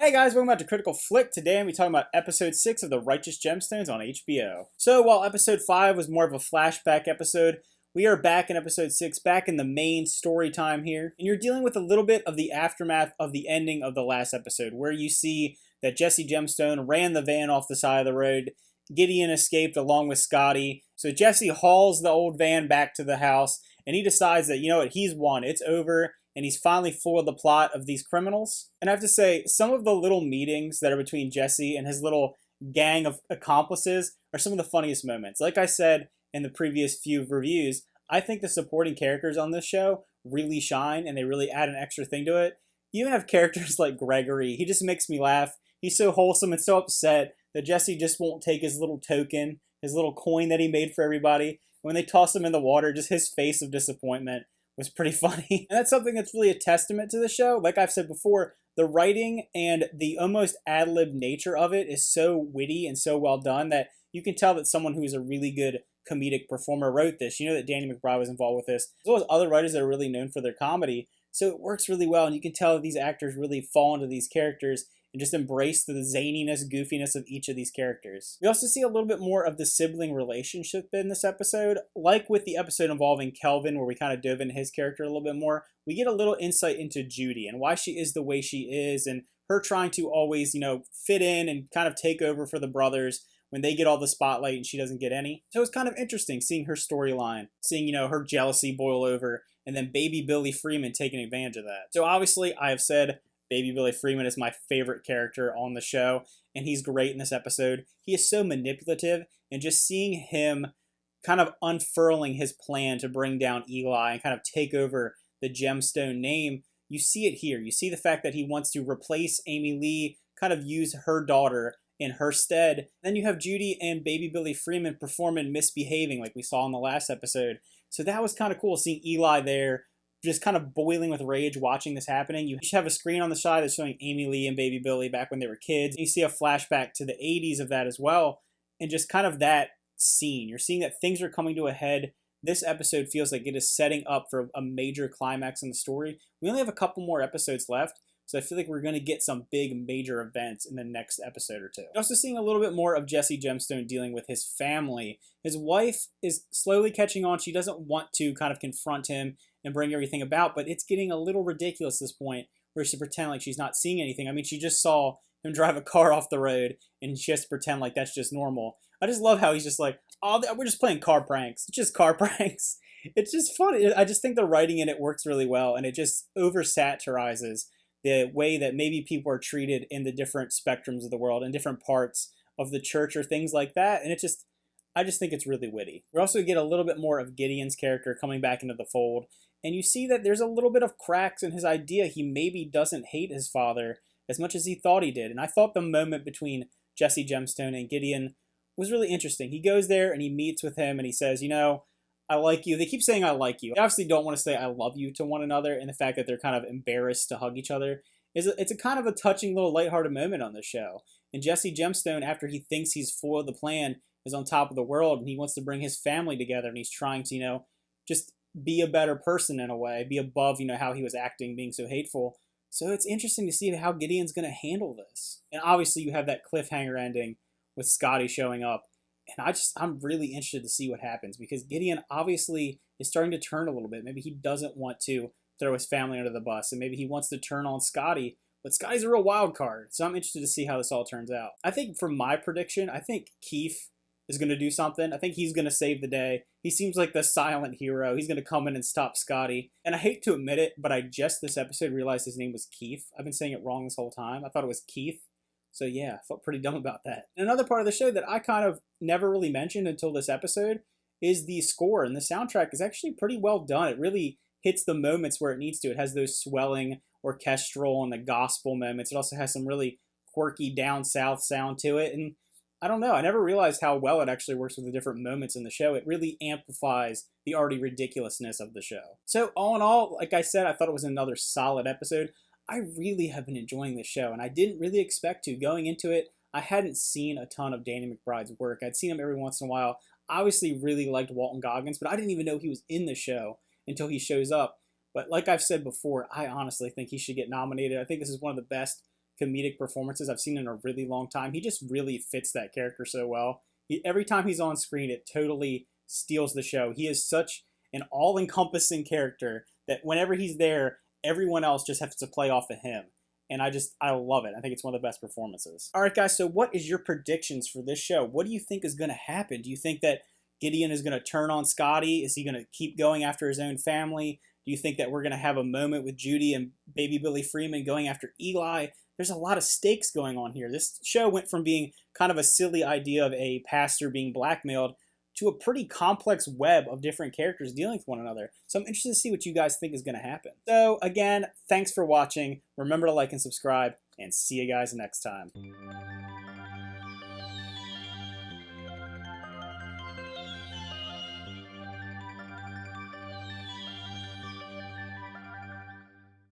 Hey guys, welcome back to Critical Flick. Today we're talking about episode 6 of the Righteous Gemstones on HBO. So while episode 5 was more of a flashback episode, we are back in episode 6, back in the main story time here. And you're dealing with a little bit of the aftermath of the ending of the last episode, where you see that Jesse Gemstone ran the van off the side of the road. Gideon escaped along with Scotty. So Jesse hauls the old van back to the house, and he decides that, you know what, he's won. It's over. And he's finally foiled the plot of these criminals. And I have to say, some of the little meetings that are between Jesse and his little gang of accomplices are some of the funniest moments. Like I said in the previous few reviews, I think the supporting characters on this show really shine and they really add an extra thing to it. You even have characters like Gregory. He just makes me laugh. He's so wholesome and so upset that Jesse just won't take his little token, his little coin that he made for everybody. When they toss him in the water, just his face of disappointment was pretty funny. And that's something that's really a testament to the show. Like I've said before, the writing and the almost ad-lib nature of it is so witty and so well done that you can tell that someone who is a really good comedic performer wrote this. You know that Danny McBride was involved with this, as well as other writers that are really known for their comedy. So it works really well, and you can tell that these actors really fall into these characters and just embrace the zaniness, goofiness of each of these characters. We also see a little bit more of the sibling relationship in this episode. Like with the episode involving Kelvin, where we kind of dove into his character a little bit more, we get a little insight into Judy and why she is the way she is, and her trying to always, fit in and kind of take over for the brothers when they get all the spotlight and she doesn't get any. So it's kind of interesting seeing her storyline, seeing, her jealousy boil over, and then baby Billy Freeman taking advantage of that. So obviously, I have said Baby Billy Freeman is my favorite character on the show, and he's great in this episode. He is so manipulative, and just seeing him kind of unfurling his plan to bring down Eli and kind of take over the Gemstone name, you see it here. You see the fact that he wants to replace Amy Lee, kind of use her daughter in her stead. Then you have Judy and Baby Billy Freeman performing misbehaving like we saw in the last episode. So that was kind of cool, seeing Eli there, just kind of boiling with rage watching this happening. You have a screen on the side that's showing Amy Lee and Baby Billy back when they were kids. You see a flashback to the 80s of that as well, and just kind of that scene. You're seeing that things are coming to a head. This episode feels like it is setting up for a major climax in the story. We only have a couple more episodes left, so I feel like we're going to get some big major events in the next episode or two. You're also seeing a little bit more of Jesse Gemstone dealing with his family. His wife is slowly catching on. She doesn't want to kind of confront him and bring everything about, but it's getting a little ridiculous at this point where she pretend like she's not seeing anything. I mean, she just saw him drive a car off the road and she has to pretend like that's just normal. I just love how he's just like, oh, we're just playing car pranks. It's just car pranks. It's just funny. I just think the writing in it works really well, and it just over-satirizes the way that maybe people are treated in the different spectrums of the world and different parts of the church or things like that. And I just think it's really witty. We also get a little bit more of Gideon's character coming back into the fold. And you see that there's a little bit of cracks in his idea. He maybe doesn't hate his father as much as he thought he did. And I thought the moment between Jesse Gemstone and Gideon was really interesting. He goes there and he meets with him and he says, I like you. They keep saying I like you. They obviously don't want to say I love you to one another, and the fact that they're kind of embarrassed to hug each other it's a kind of a touching little lighthearted moment on the show. And Jesse Gemstone, after he thinks he's foiled the plan, is on top of the world, and he wants to bring his family together, and he's trying to, just be a better person in a way, be above, how he was acting, being so hateful. So it's interesting to see how Gideon's going to handle this. And obviously you have that cliffhanger ending with Scotty showing up. And I'm really interested to see what happens, because Gideon obviously is starting to turn a little bit. Maybe he doesn't want to throw his family under the bus, and maybe he wants to turn on Scotty, but Scotty's a real wild card. So I'm interested to see how this all turns out. I think for my prediction, I think Keith is going to do something. I think he's going to save the day. He seems like the silent hero. He's going to come in and stop Scotty. And I hate to admit it, but I just this episode realized his name was Keith. I've been saying it wrong this whole time. I thought it was Keith. So yeah, I felt pretty dumb about that. And another part of the show that I kind of never really mentioned until this episode is the score. And the soundtrack is actually pretty well done. It really hits the moments where it needs to. It has those swelling orchestral and the gospel moments. It also has some really quirky down south sound to it. And I don't know, I never realized how well it actually works with the different moments in the show. It really amplifies the already ridiculousness of the show. So all in all, like I said, I thought it was another solid episode. I really have been enjoying this show, and I didn't really expect to. Going into it, I hadn't seen a ton of Danny McBride's work. I'd seen him every once in a while. I obviously really liked Walton Goggins, but I didn't even know he was in the show until he shows up. But like I've said before, I honestly think he should get nominated. I think this is one of the best comedic performances I've seen in a really long time. He just really fits that character so well. Every time he's on screen, it totally steals the show. He is such an all-encompassing character that whenever he's there, everyone else just has to play off of him. And I love it. I think it's one of the best performances. All right, guys, so what is your predictions for this show? What do you think is going to happen? Do you think that Gideon is going to turn on Scotty? Is he going to keep going after his own family? Do you think that we're going to have a moment with Judy and baby Billy Freeman going after Eli? There's a lot of stakes going on here. This show went from being kind of a silly idea of a pastor being blackmailed to a pretty complex web of different characters dealing with one another. So I'm interested to see what you guys think is going to happen. So again, thanks for watching. Remember to like and subscribe, and see you guys next time.